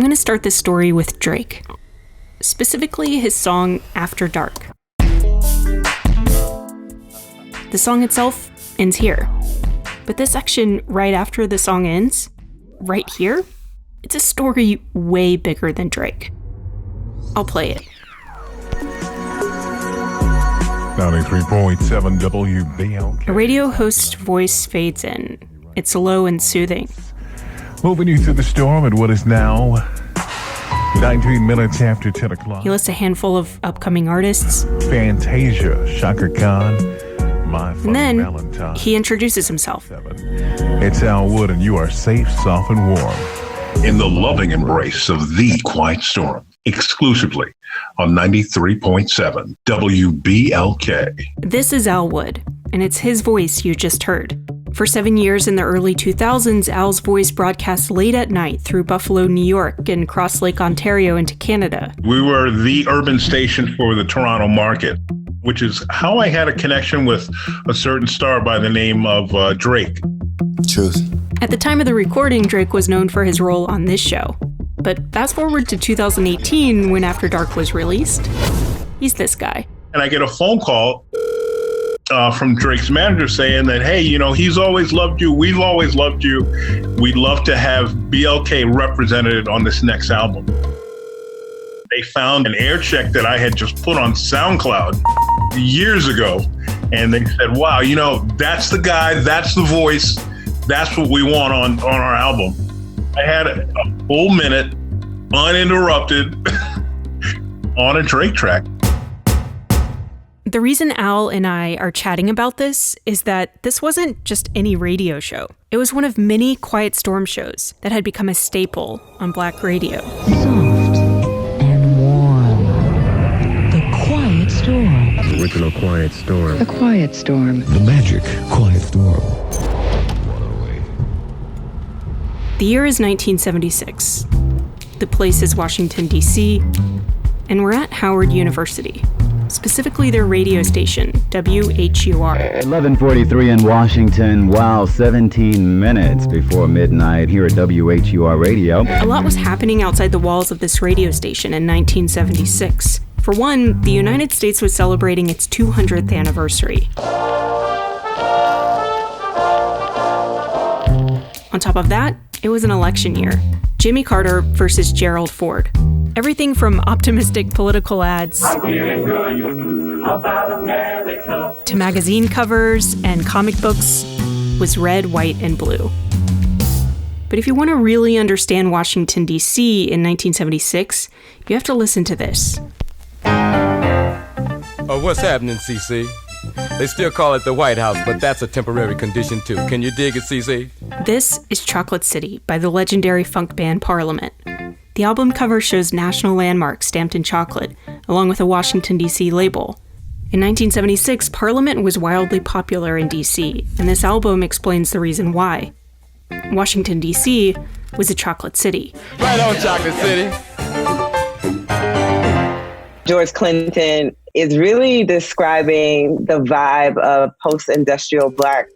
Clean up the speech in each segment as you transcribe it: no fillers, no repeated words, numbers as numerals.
I'm going to start this story with Drake. Specifically, his song After Dark. The song itself ends here. But this section right after the song ends, right here, it's a story way bigger than Drake. I'll play it. 93.7 WBLK. A radio host's voice fades in. It's low and soothing. Moving you through the storm at what is now 19 minutes after 10 o'clock. He lists a handful of upcoming artists. Fantasia, Shaka Khan, My Funny And then Valentine. he introduces himself. It's Al Wood, and you are safe, soft, and warm. In the loving embrace of the Quiet Storm, exclusively on 93.7 WBLK. This is Al Wood, and it's his voice you just heard. For 7 years in the early 2000s, Al's voice broadcast late at night through Buffalo, New York, and crossed Lake Ontario into Canada. We were the urban station for the Toronto market, which is how I had a connection with a certain star by the name of Drake. Truth. At the time of the recording, Drake was known for his role on this show. But fast forward to 2018, when After Dark was released, he's this guy. And I get a phone call from Drake's manager saying that, hey, he's always loved you. We've always loved you. We'd love to have BLK represented on this next album. They found an air check that I had just put on SoundCloud years ago. And they said, wow, that's the guy, that's the voice, that's what we want on our album. I had a full minute, uninterrupted, on a Drake track. The reason Al and I are chatting about this is that this wasn't just any radio show. It was one of many Quiet Storm shows that had become a staple on Black radio. Soft and warm. The Quiet Storm. The original Quiet Storm. The Quiet Storm. The magic Quiet Storm. The year is 1976. The place is Washington, D.C., and we're at Howard University. Specifically their radio station, WHUR. 11:43 in Washington. Wow, 17 minutes before midnight here at WHUR Radio. A lot was happening outside the walls of this radio station in 1976. For one, the United States was celebrating its 200th anniversary. On top of that, it was an election year. Jimmy Carter versus Gerald Ford. Everything from optimistic political ads to magazine covers and comic books was red, white, and blue. But if you want to really understand Washington, D.C. in 1976, you have to listen to this. What's happening, CC? They still call it the White House, but that's a temporary condition too. Can you dig it, CC? This is Chocolate City by the legendary funk band Parliament. The album cover shows national landmarks stamped in chocolate, along with a Washington, D.C. label. In 1976, Parliament was wildly popular in D.C., and this album explains the reason why. Washington, D.C. was a chocolate city. Right on, Chocolate City. George Clinton is really describing the vibe of post-industrial Black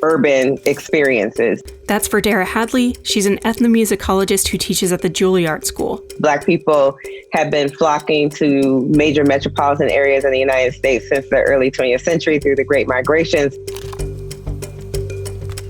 urban experiences. That's Verdera Hadley. She's an ethnomusicologist who teaches at the Juilliard School. Black people have been flocking to major metropolitan areas in the United States since the early 20th century through the Great Migrations.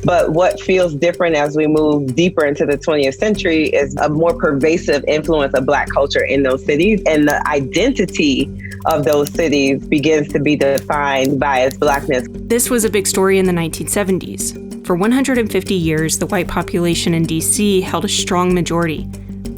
But what feels different as we move deeper into the 20th century is a more pervasive influence of Black culture in those cities, and the identity of those cities begins to be defined by its Blackness. This was a big story in the 1970s. For 150 years, the white population in D.C. held a strong majority.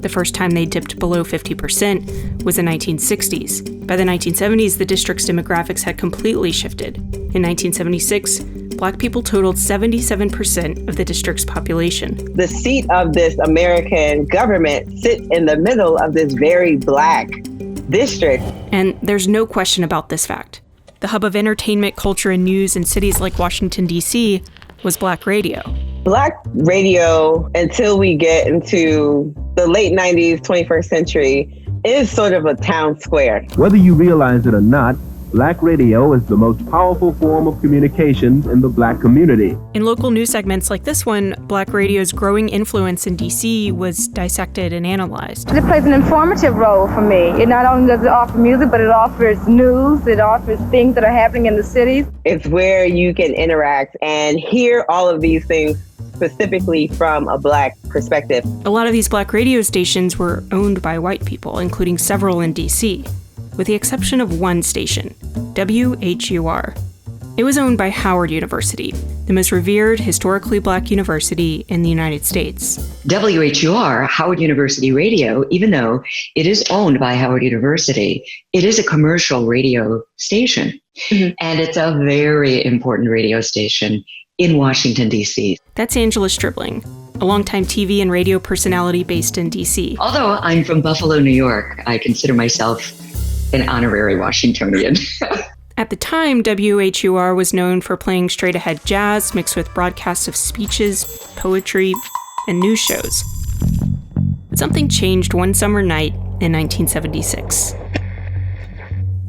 The first time they dipped below 50% was the 1960s. By the 1970s, the district's demographics had completely shifted. In 1976, Black people totaled 77% of the district's population. The seat of this American government sits in the middle of this very Black district. And there's no question about this fact. The hub of entertainment, culture, and news in cities like Washington, D.C. was Black radio. Black radio, until we get into the late 90s, 21st century, is sort of a town square. Whether you realize it or not, Black radio is the most powerful form of communication in the Black community. In local news segments like this one, Black radio's growing influence in D.C. was dissected and analyzed. It plays an informative role for me. It not only does it offer music, but it offers news, it offers things that are happening in the cities. It's where you can interact and hear all of these things specifically from a Black perspective. A lot of these Black radio stations were owned by white people, including several in D.C., with the exception of one station, WHUR. It was owned by Howard University, the most revered historically Black university in the United States. WHUR, Howard University Radio, even though it is owned by Howard University, it is a commercial radio station. Mm-hmm. And it's a very important radio station in Washington, D.C. That's Angela Stribling, a longtime TV and radio personality based in D.C. Although I'm from Buffalo, New York, I consider myself an honorary Washingtonian. At the time, WHUR was known for playing straight-ahead jazz mixed with broadcasts of speeches, poetry, and news shows. But something changed one summer night in 1976.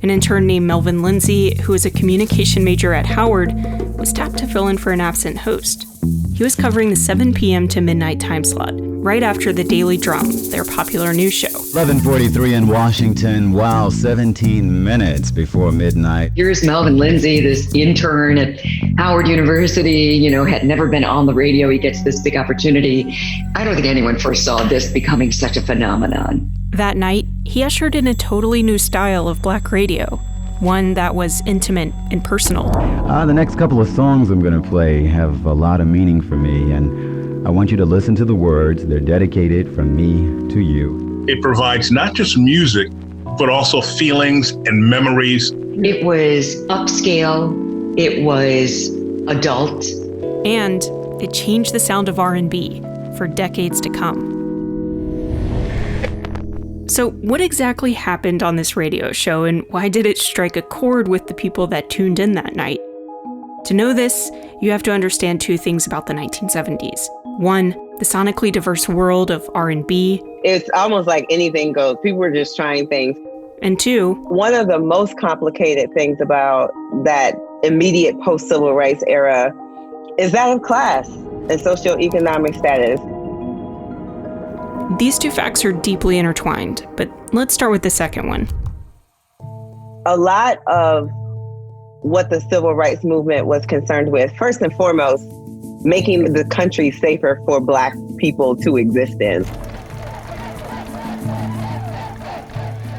An intern named Melvin Lindsay, who was a communication major at Howard, was tapped to fill in for an absent host. He was covering the 7 p.m. to midnight time slot, right after the Daily Drum, their popular news show. 11:43 in Washington. Wow, 17 minutes before midnight. Here's Melvin Lindsay, this intern at Howard University, had never been on the radio. He gets this big opportunity. I don't think anyone foresaw this becoming such a phenomenon. That night, he ushered in a totally new style of Black radio, one that was intimate and personal. The next couple of songs I'm going to play have a lot of meaning for me, and I want you to listen to the words. They're dedicated from me to you. It provides not just music, but also feelings and memories. It was upscale, it was adult. And it changed the sound of R&B for decades to come. So what exactly happened on this radio show, and why did it strike a chord with the people that tuned in that night? To know this, you have to understand two things about the 1970s. One, the sonically diverse world of R&B. It's almost like anything goes. People were just trying things. And two, one of the most complicated things about that immediate post-civil rights era is that of class and socioeconomic status. These two facts are deeply intertwined, but let's start with the second one. A lot of what the civil rights movement was concerned with, first and foremost, making the country safer for Black people to exist in.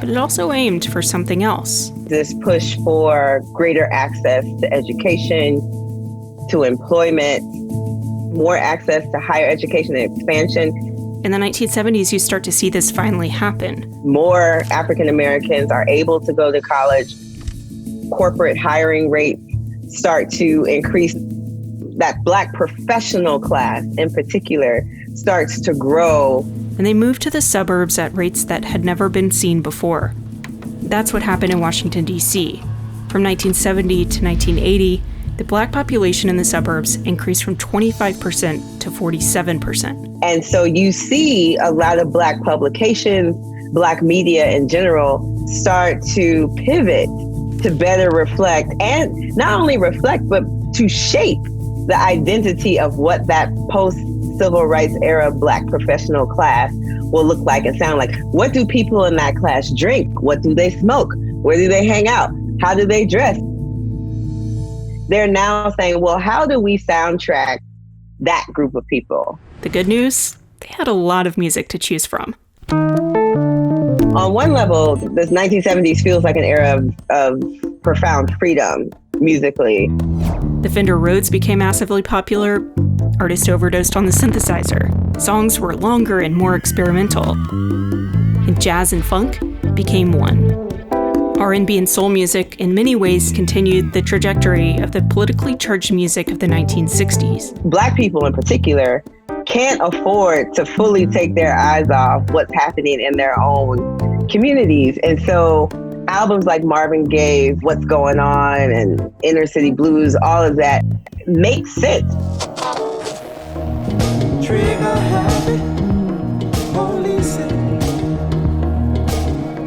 But it also aimed for something else. This push for greater access to education, to employment, more access to higher education and expansion. In the 1970s, you start to see this finally happen. More African Americans are able to go to college. Corporate hiring rates start to increase. That Black professional class in particular starts to grow. And they moved to the suburbs at rates that had never been seen before. That's what happened in Washington, D.C. From 1970 to 1980, the Black population in the suburbs increased from 25% to 47%. And so you see a lot of Black publications, Black media in general, start to pivot to better reflect, and not only reflect, but to shape the identity of what that post-civil rights era Black professional class will look like and sound like. What do people in that class drink? What do they smoke? Where do they hang out? How do they dress? They're now saying, well, how do we soundtrack that group of people? The good news, they had a lot of music to choose from. On one level, this 1970s feels like an era of profound freedom musically. The Fender Rhodes became massively popular. Artists overdosed on the synthesizer. Songs were longer and more experimental. And jazz and funk became one. R&B and soul music in many ways continued the trajectory of the politically charged music of the 1960s. Black people in particular can't afford to fully take their eyes off what's happening in their own communities. And so albums like Marvin Gaye's What's Going On and Inner City Blues, all of that makes sense. Trigger happy, police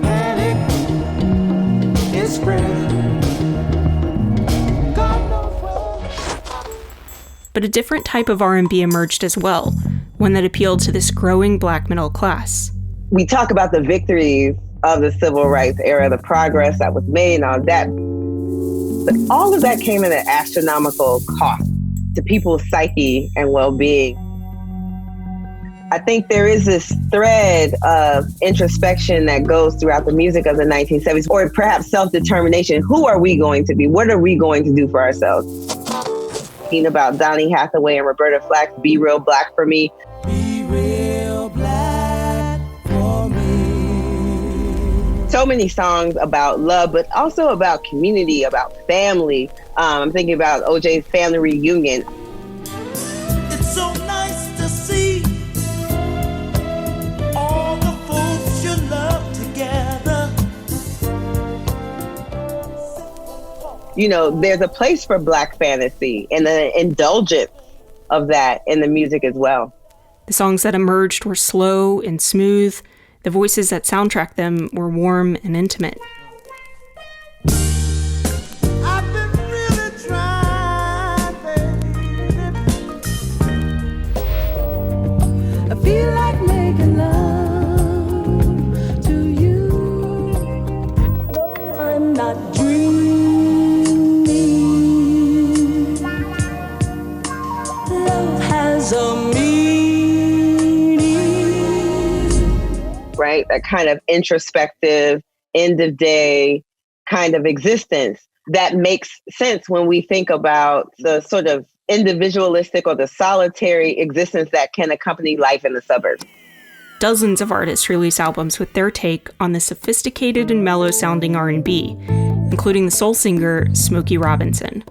panic is spreading. But a different type of R&B emerged as well, one that appealed to this growing black middle class. We talk about the victories of the civil rights era, the progress that was made and all that. But all of that came at an astronomical cost to people's psyche and well-being. I think there is this thread of introspection that goes throughout the music of the 1970s, or perhaps self-determination. Who are we going to be? What are we going to do for ourselves? Thinking about Donny Hathaway and Roberta Flack's Be Real Black for Me. Be real black for me. So many songs about love, but also about community, about family. I'm thinking about OJ's Family Reunion. It's so nice to see all the folks you love together. You know, there's a place for Black fantasy and the indulgence of that in the music as well. The songs that emerged were slow and smooth. The voices that soundtracked them were warm and intimate. I've been really trying, baby. I feel like making love to you. No, I'm not dreaming. Love has a right? That kind of introspective, end of day kind of existence that makes sense when we think about the sort of individualistic or the solitary existence that can accompany life in the suburbs. Dozens of artists release albums with their take on the sophisticated and mellow-sounding R&B, including the soul singer Smokey Robinson.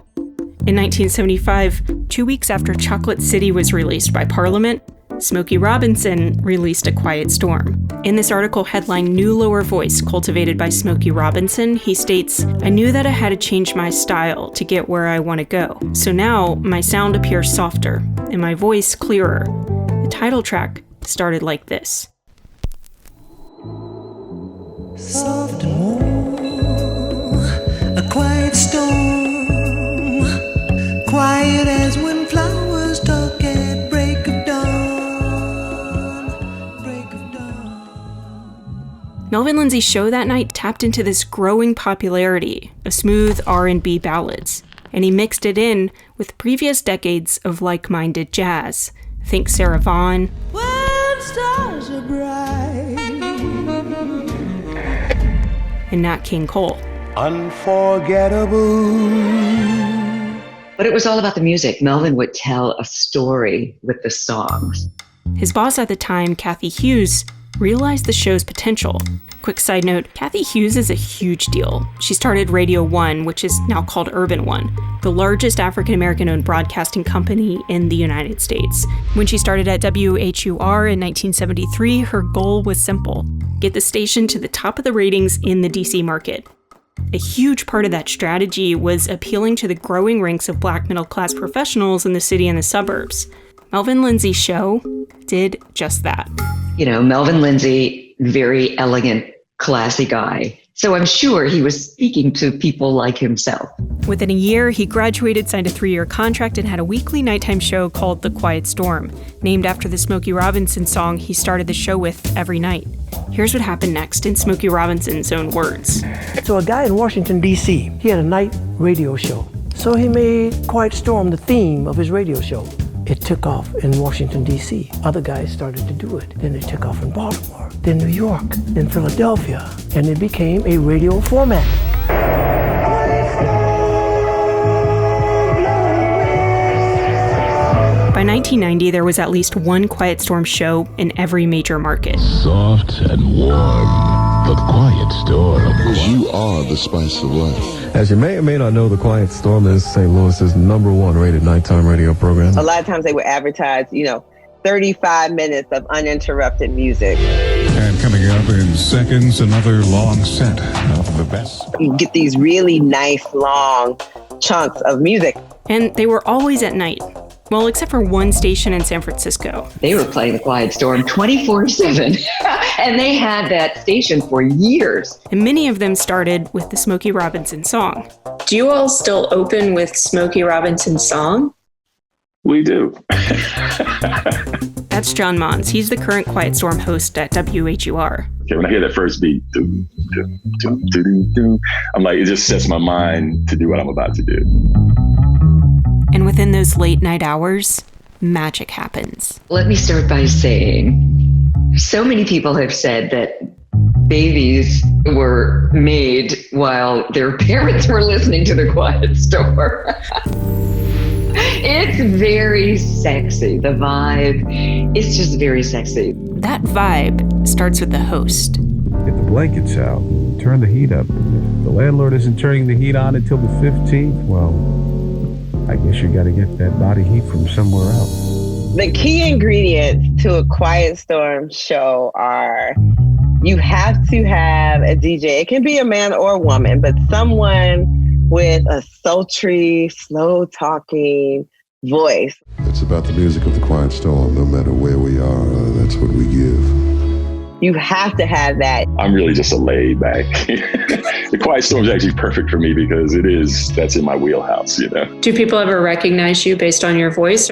In 1975, 2 weeks after Chocolate City was released by Parliament, Smokey Robinson released A Quiet Storm. In this article headlined New Lower Voice Cultivated by Smokey Robinson, he states, "I knew that I had to change my style to get where I want to go. So now my sound appears softer and my voice clearer." The title track started like this. Soft and warm, a quiet storm, quiet as when flowers talk at break of dawn, break of dawn. Melvin Lindsey's show that night tapped into this growing popularity of smooth R&B ballads, and he mixed it in with previous decades of like-minded jazz. Think Sarah Vaughan, When stars are bright, and Nat King Cole. Unforgettable. But it was all about the music. Melvin would tell a story with the songs. His boss at the time, Cathy Hughes, realized the show's potential. Quick side note, Cathy Hughes is a huge deal. She started Radio 1, which is now called Urban One, the largest African-American-owned broadcasting company in the United States. When she started at WHUR in 1973, her goal was simple: get the station to the top of the ratings in the DC market. A huge part of that strategy was appealing to the growing ranks of Black middle-class professionals in the city and the suburbs. Melvin Lindsey's show did just that. You know, Melvin Lindsey, very elegant, classy guy. So I'm sure he was speaking to people like himself. Within a year, he graduated, signed a 3-year contract, and had a weekly nighttime show called The Quiet Storm, named after the Smokey Robinson song he started the show with every night. Here's what happened next in Smokey Robinson's own words. So a guy in Washington, D.C., he had a night radio show. So he made Quiet Storm the theme of his radio show. It took off in Washington, D.C. Other guys started to do it. Then it took off in Baltimore, then New York, then Philadelphia, and it became a radio format. By 1990, there was at least one Quiet Storm show in every major market. Soft and warm. The Quiet Storm. You are the spice of life. As you may or may not know, The Quiet Storm is St. Louis's #1 rated nighttime radio program. A lot of times they would advertise, 35 minutes of uninterrupted music. And coming up in seconds, another long set of the best. You get these really nice long chunks of music. And they were always at night. Well, except for one station in San Francisco. They were playing The Quiet Storm 24/7. And they had that station for years. And many of them started with the Smokey Robinson song. Do you all still open with Smokey Robinson's song? We do. That's John Mons. He's the current Quiet Storm host at WHUR. Okay, when I hear that first beat, I'm like, it just sets my mind to do what I'm about to do. And within those late night hours, magic happens. Let me start by saying, so many people have said that babies were made while their parents were listening to the Quiet Storm. It's very sexy. The vibe is just very sexy. That vibe starts with the host. Get the blankets out. Turn the heat up. If the landlord isn't turning the heat on until the 15th, well, I guess you got to get that body heat from somewhere else. The key ingredients to a Quiet Storm show are you have to have a DJ. It can be a man or a woman, but someone with a sultry, slow-talking voice. It's about the music of the Quiet Storm. No matter where we are, that's what we give. You have to have that. I'm really just a laid back. The Quiet Storm is actually perfect for me because that's in my wheelhouse, you know. Do people ever recognize you based on your voice?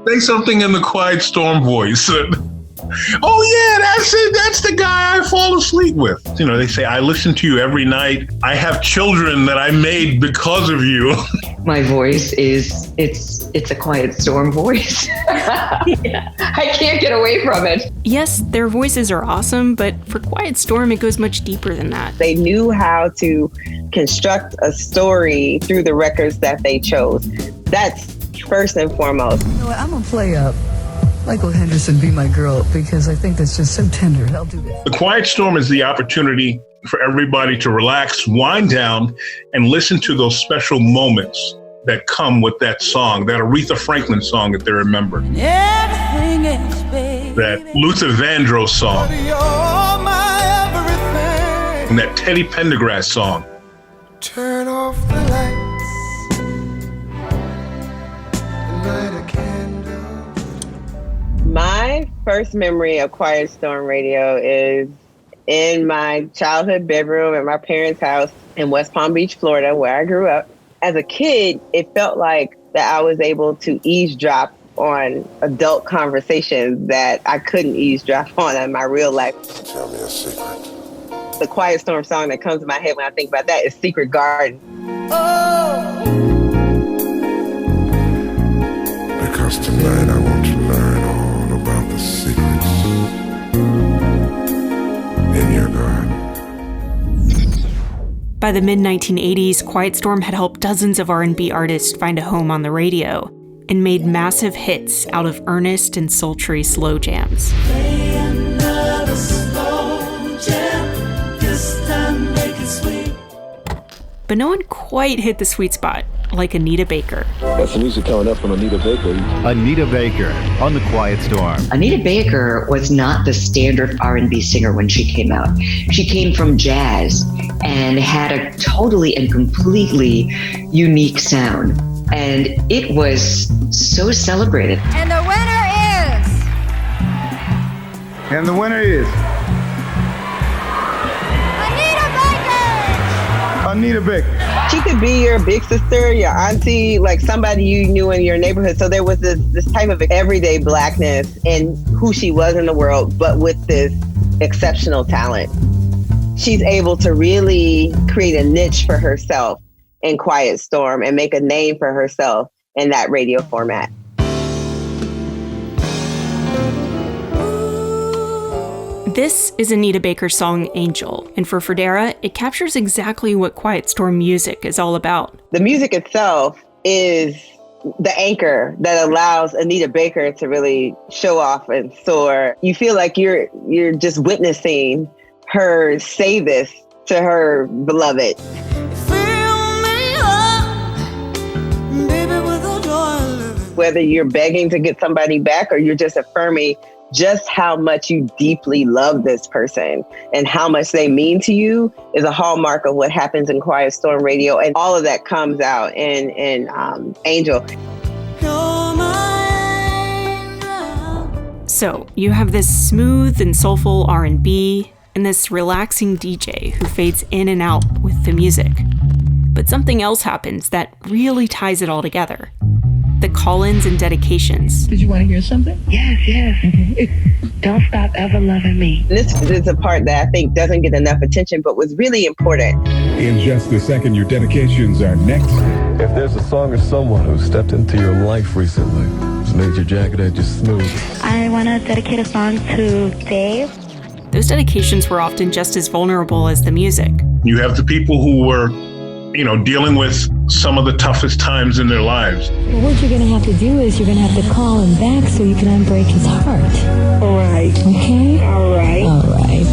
Say something in the Quiet Storm voice. Oh yeah, that's it. That's the guy I fall asleep with. You know, they say, I listen to you every night. I have children that I made because of you. My voice it's a Quiet Storm voice. Yeah. I can't get away from it. Yes, their voices are awesome, but for Quiet Storm, it goes much deeper than that. They knew how to construct a story through the records that they chose. That's first and foremost. You know what? I'm going to play up Michael Henderson, Be My Girl, because I think that's just so tender. I'll do that. The Quiet Storm is the opportunity for everybody to relax, wind down, and listen to those special moments that come with that song, that Aretha Franklin song that they remember. Everything is, baby. That Luther Vandross song. You're my everything. And that Teddy Pendergrass song. Turn off the lights and light a candle. My first memory of Quiet Storm Radio is in my childhood bedroom at my parents' house in West Palm Beach, Florida, where I grew up. As a kid, it felt like that I was able to eavesdrop on adult conversations that I couldn't eavesdrop on in my real life. Tell me a secret. The Quiet Storm song that comes to my head when I think about that is Secret Garden. Oh. Because tonight I want to learn all about the secrets in your garden. By the mid-1980s, Quiet Storm had helped dozens of R&B artists find a home on the radio and made massive hits out of earnest and sultry slow jams. Play another slow jam. This time make it sweet. But no one quite hit the sweet spot like Anita Baker. That's the music coming up from Anita Baker. Anita Baker on the Quiet Storm. Anita Baker was not the standard R&B singer when she came out. She came from jazz and had a totally and completely unique sound. And it was so celebrated. And the winner is... And the winner is... Anita Baker. She could be your big sister, your auntie, like somebody you knew in your neighborhood. So there was this type of everyday blackness in who she was in the world, but with this exceptional talent. She's able to really create a niche for herself in Quiet Storm and make a name for herself in that radio format. This is Anita Baker's song Angel, and for Fredera, it captures exactly what Quiet Storm music is all about. The music itself is the anchor that allows Anita Baker to really show off and soar. You feel like you're just witnessing her say this to her beloved. Whether you're begging to get somebody back or you're just affirming just how much you deeply love this person and how much they mean to you is a hallmark of what happens in Quiet Storm Radio. And all of that comes out in Angel. So you have this smooth and soulful R&B and this relaxing DJ who fades in and out with the music. But something else happens that really ties it all together. The the call-ins and dedications. Did you want to hear something? Yes. Don't Stop Ever Loving Me. This is a part that I think doesn't get enough attention, but was really important. In just a second, your dedications are next. If there's a song or someone who stepped into your life recently, who's made your jacket edges smooth. I want to dedicate a song to Dave. Those dedications were often just as vulnerable as the music. You have the people who were, dealing with some of the toughest times in their lives. Well, what you're going to have to do is you're going to have to call him back so you can unbreak his heart. All right. Okay? All right. All right.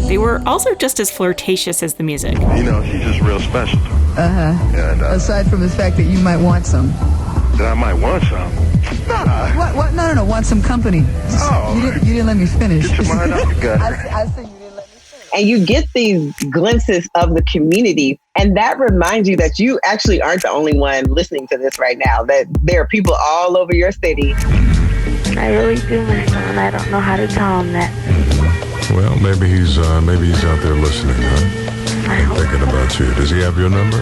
They were also just as flirtatious as the music. She's just real special. And aside from the fact that you might want some. That I might want some. What? No. Want some company. You didn't let me finish. Get your mind out the gutter. I said you didn't let me finish. And you get these glimpses of the community. And that reminds you that you actually aren't the only one listening to this right now, that there are people all over your city. I really do miss him, and I don't know how to tell him that. Well, maybe he's out there listening, huh? And thinking about you. Does he have your number?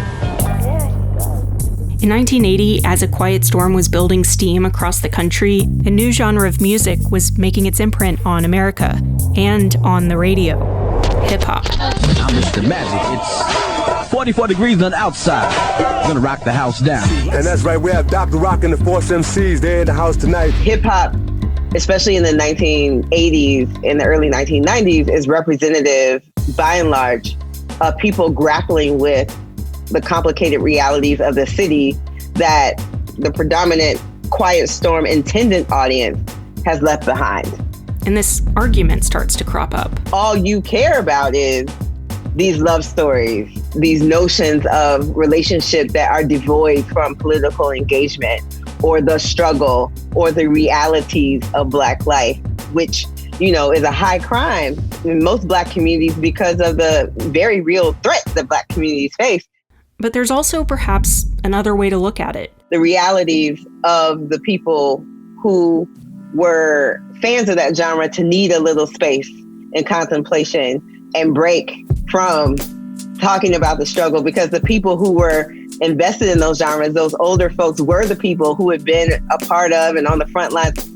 In 1980, as A Quiet Storm was building steam across the country, a new genre of music was making its imprint on America and on the radio: hip-hop. I'm Mr. Magic. It's 44 degrees on the outside. I'm gonna rock the house down. And that's right, we have Dr. Rock and the Force MCs. They're in the house tonight. Hip-hop, especially in the 1980s and the early 1990s, is representative, by and large, of people grappling with the complicated realities of the city that the predominant Quiet Storm intended audience has left behind. And this argument starts to crop up. All you care about is these love stories, these notions of relationships that are devoid from political engagement or the struggle or the realities of Black life, which, is a high crime in most Black communities because of the very real threats that Black communities face. But there's also perhaps another way to look at it. The realities of the people who were fans of that genre to need a little space and contemplation and break from talking about the struggle, because the people who were invested in those genres, those older folks, were the people who had been a part of and on the front lines.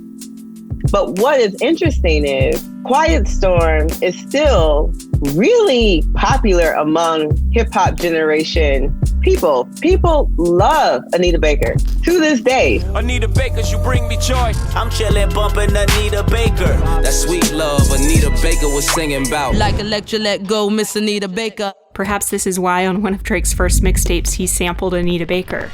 But what is interesting is Quiet Storm is still really popular among hip-hop generation people. People love Anita Baker to this day. Anita Baker, you bring me joy. I'm chillin', bumpin' Anita Baker. That sweet love Anita Baker was singing about. Like Electra, let go, Miss Anita Baker. Perhaps this is why on one of Drake's first mixtapes he sampled Anita Baker.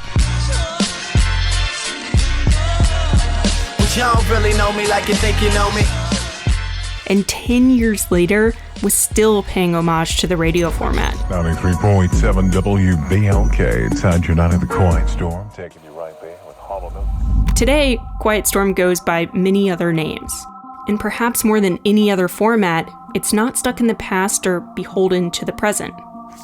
But you don't really know me like you think you know me. And 10 years later was still paying homage to the radio format. 93.7 WBLK. It's time you're not in the Quiet Storm. Taking you right there with Hollow Notes. Today, Quiet Storm goes by many other names. And perhaps more than any other format, it's not stuck in the past or beholden to the present.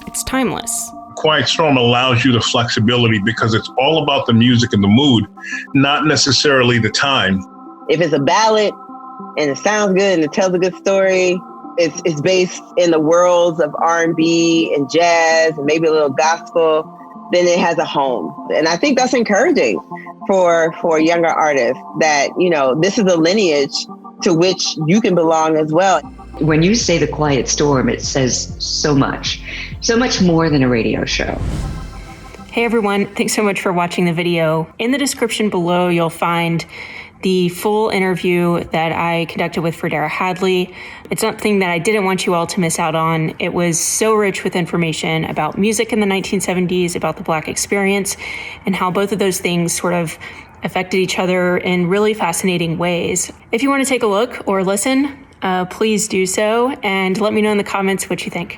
It's timeless. Quiet Storm allows you the flexibility because it's all about the music and the mood, not necessarily the time. If it's a ballad and it sounds good and it tells a good story, it's based in the worlds of R&B and jazz and maybe a little gospel, then it has a home. And I think that's encouraging for younger artists that, this is a lineage to which you can belong as well. When you say The Quiet Storm, it says so much more than a radio show. Hey everyone, thanks so much for watching the video. In the description below, you'll find the full interview that I conducted with Fredera Hadley. It's something that I didn't want you all to miss out on. It was so rich with information about music in the 1970s, about the Black experience, and how both of those things sort of affected each other in really fascinating ways. If you want to take a look or listen, please do so, and let me know in the comments what you think.